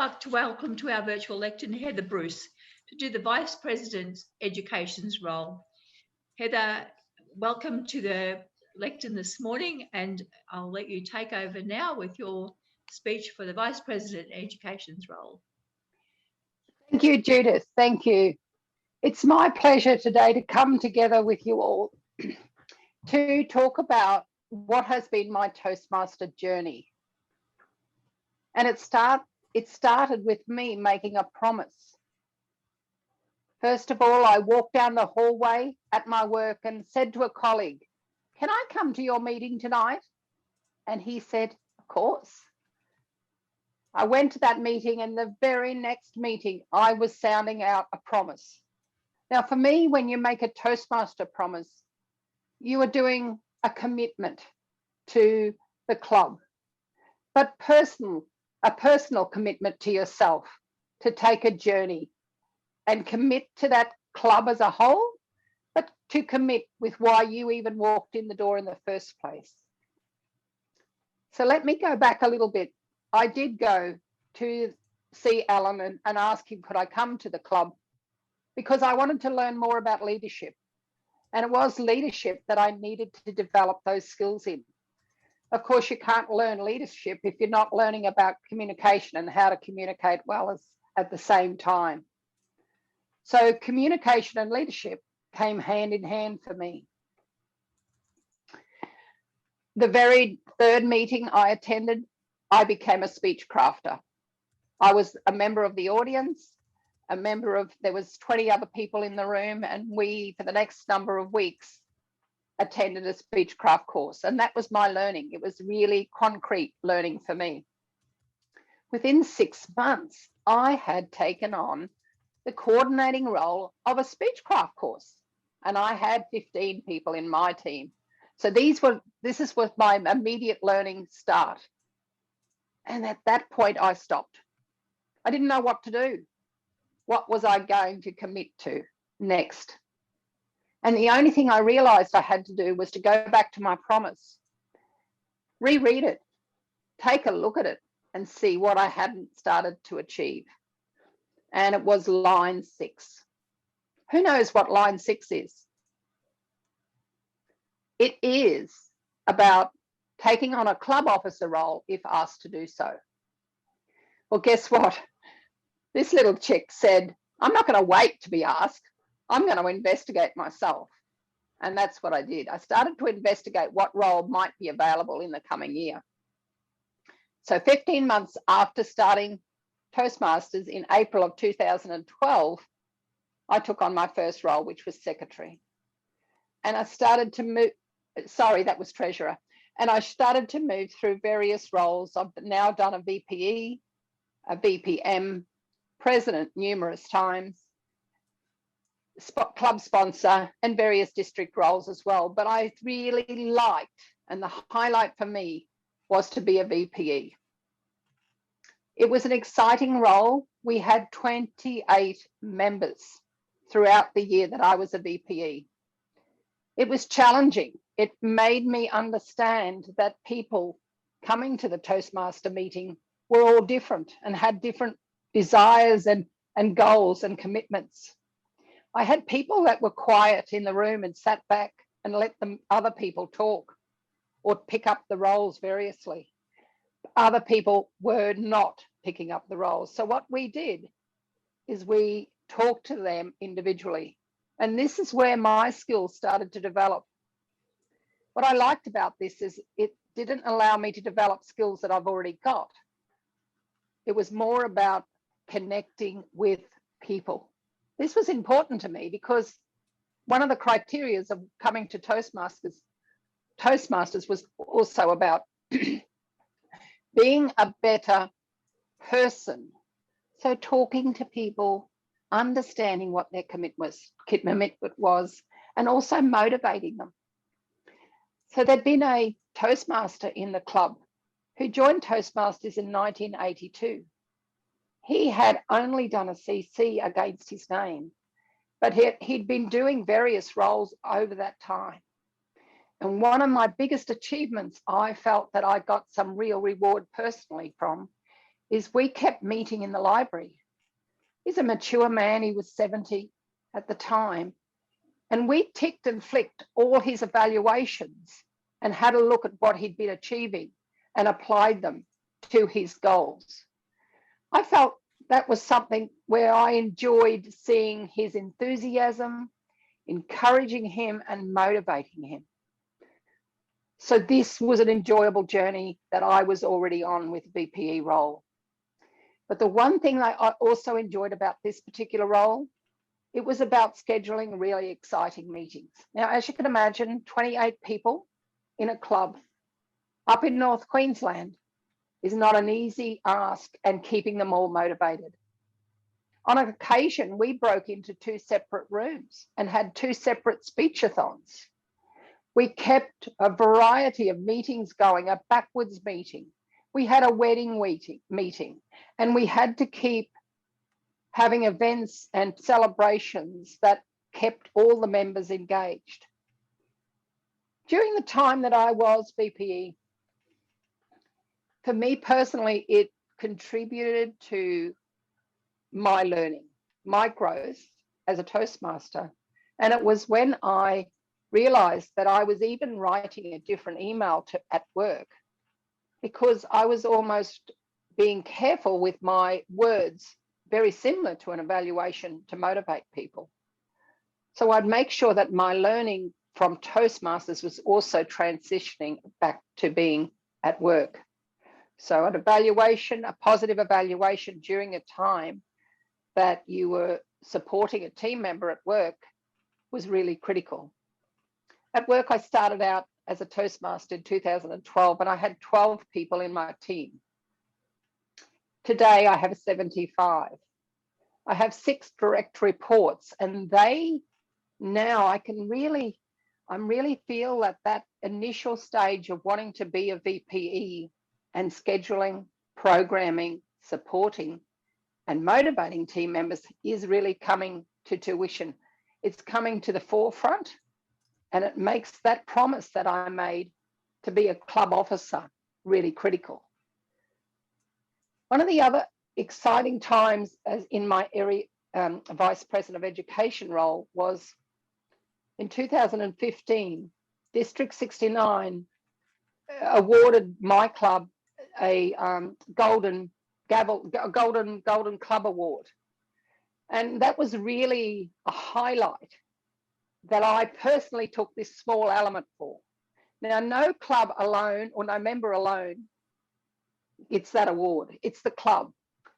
like to welcome to our virtual lectern Heather Bruce to do the Vice President's Education's role. Heather, welcome to the lectern this morning, and I'll let you take over now with your speech for the Vice President Education's role. Thank you, Judith. Thank you. It's my pleasure today to come together with you all to talk about what has been my Toastmaster journey. And it started with me making a promise. First of all, I walked down the hallway at my work and said to a colleague, "Can I come to your meeting tonight?" And he said, "Of course." I went to that meeting, and the very next meeting, I was sounding out a promise. Now, for me, when you make a Toastmaster promise, you are doing a commitment to the club, but a personal commitment to yourself to take a journey and commit to that club as a whole, but to commit with why you even walked in the door in the first place. So let me go back a little bit. I did go to see Alan and ask him, could I come to the club? Because I wanted to learn more about leadership. And it was leadership that I needed to develop those skills in. Of course, you can't learn leadership if you're not learning about communication and how to communicate well at the same time. So communication and leadership came hand in hand for me. The very third meeting I attended, I became a speech crafter. I was a member of the audience, there was 20 other people in the room, and we, for the next number of weeks, attended a speechcraft course. And that was my learning. It was really concrete learning for me. Within 6 months, I had taken on the coordinating role of a speechcraft course, and I had 15 people in my team. So this is what my immediate learning start. And at that point, I stopped. I didn't know what to do. What was I going to commit to next? And the only thing I realized I had to do was to go back to my promise, reread it, take a look at it, and see what I hadn't started to achieve. And it was line 6. Who knows what line 6 is? It is about taking on a club officer role if asked to do so. Well, guess what? This little chick said, I'm not going to wait to be asked. I'm going to investigate myself. And that's what I did. I started to investigate what role might be available in the coming year. So 15 months after starting Toastmasters in April of 2012, I took on my first role, which was secretary. And I started to move, that was treasurer. And I started to move through various roles. I've now done a VPE, a VPM, president numerous times, club sponsor, and various district roles as well. But I really liked, and the highlight for me was to be a VPE. It was an exciting role. We had 28 members throughout the year that I was a VPE. It was challenging. It made me understand that people coming to the Toastmaster meeting were all different and had different desires and goals and commitments. I had people that were quiet in the room and sat back and let other people talk or pick up the roles variously. Other people were not picking up the roles. So what we did is we talked to them individually. And this is where my skills started to develop. What I liked about this is it didn't allow me to develop skills that I've already got. It was more about connecting with people. This was important to me because one of the criteria of coming to Toastmasters was also about being a better person. So talking to people, understanding what their commitment was, and also motivating them. So there'd been a Toastmaster in the club who joined Toastmasters in 1982. He had only done a CC against his name, but he'd been doing various roles over that time. And one of my biggest achievements I felt that I got some real reward personally from is we kept meeting in the library. He's a mature man, he was 70 at the time. And we ticked and flicked all his evaluations and had a look at what he'd been achieving and applied them to his goals. I felt that was something where I enjoyed seeing his enthusiasm, encouraging him and motivating him. So this was an enjoyable journey that I was already on with VPE role. But the one thing I also enjoyed about this particular role, it was about scheduling really exciting meetings. Now, as you can imagine, 28 people in a club up in North Queensland is not an easy ask, and keeping them all motivated. On an occasion, we broke into 2 separate rooms and had 2 separate speechathons. We kept a variety of meetings going, a backwards meeting. We had a wedding meeting, and we had to keep having events and celebrations that kept all the members engaged. During the time that I was VPE, for me personally, it contributed to my learning, my growth as a Toastmaster. And it was when I realized that I was even writing a different email at work, because I was almost being careful with my words, very similar to an evaluation to motivate people. So I'd make sure that my learning from Toastmasters was also transitioning back to being at work. So an evaluation, a positive evaluation during a time that you were supporting a team member at work was really critical. At work, I started out as a Toastmaster in 2012, and I had 12 people in my team. Today, I have 75. I have 6 direct reports, and they now I'm really feel that initial stage of wanting to be a VPE and scheduling, programming, supporting, and motivating team members is really coming to tuition. It's coming to the forefront, and it makes that promise that I made to be a club officer really critical. One of the other exciting times as in my area Vice President of Education role was in 2015, District 69 awarded my club a Golden Club Award. And that was really a highlight that I personally took this small element for. Now, no club alone or no member alone gets that award. It's the club.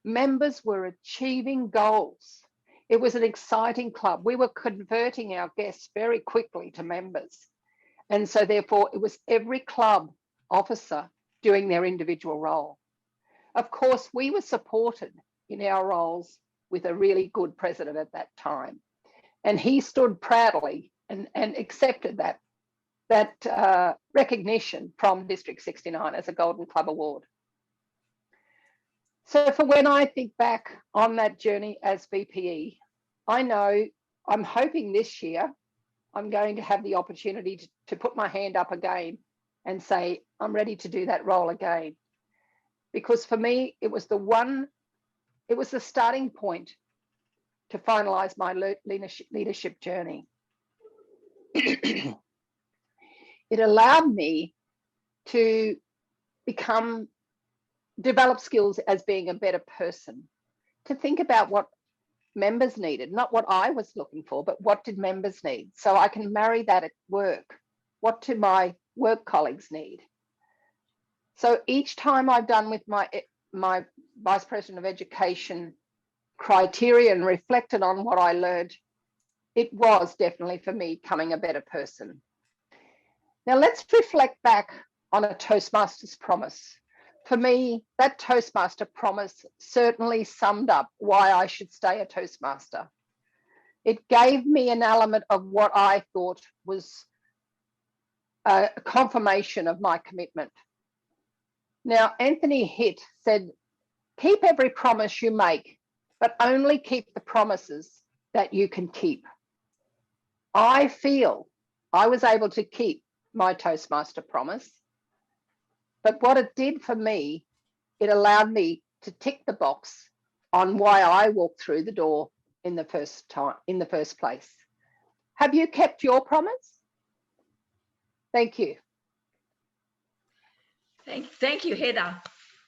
Members were achieving goals. It was an exciting club. We were converting our guests very quickly to members. And so therefore, it was every club officer doing their individual role. Of course, we were supported in our roles with a really good president at that time. And he stood proudly and accepted that recognition from District 69 as a Golden Club Award. So for when I think back on that journey as VPE, I know I'm hoping this year I'm going to have the opportunity to put my hand up again and say, I'm ready to do that role again. Because for me, it was the starting point to finalize my leadership journey. It allowed me to develop skills as being a better person, to think about what members needed, not what I was looking for, but what did members need? So I can marry that at work. What do my work colleagues need? So each time I've done with my Vice President of Education criteria and reflected on what I learned, it was definitely for me becoming a better person. Now let's reflect back on a Toastmasters promise. For me, that Toastmaster promise certainly summed up why I should stay a Toastmaster. It gave me an element of what I thought was a confirmation of my commitment. Now, Anthony Hitt said, keep every promise you make, but only keep the promises that you can keep. I feel I was able to keep my Toastmaster promise, but what it did for me, it allowed me to tick the box on why I walked through the door in the first place. Have you kept your promise? Thank you. Thank you, Heather.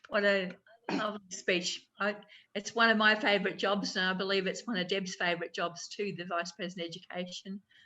What a lovely speech. It's one of my favourite jobs, and I believe it's one of Deb's favourite jobs too, the Vice President Education.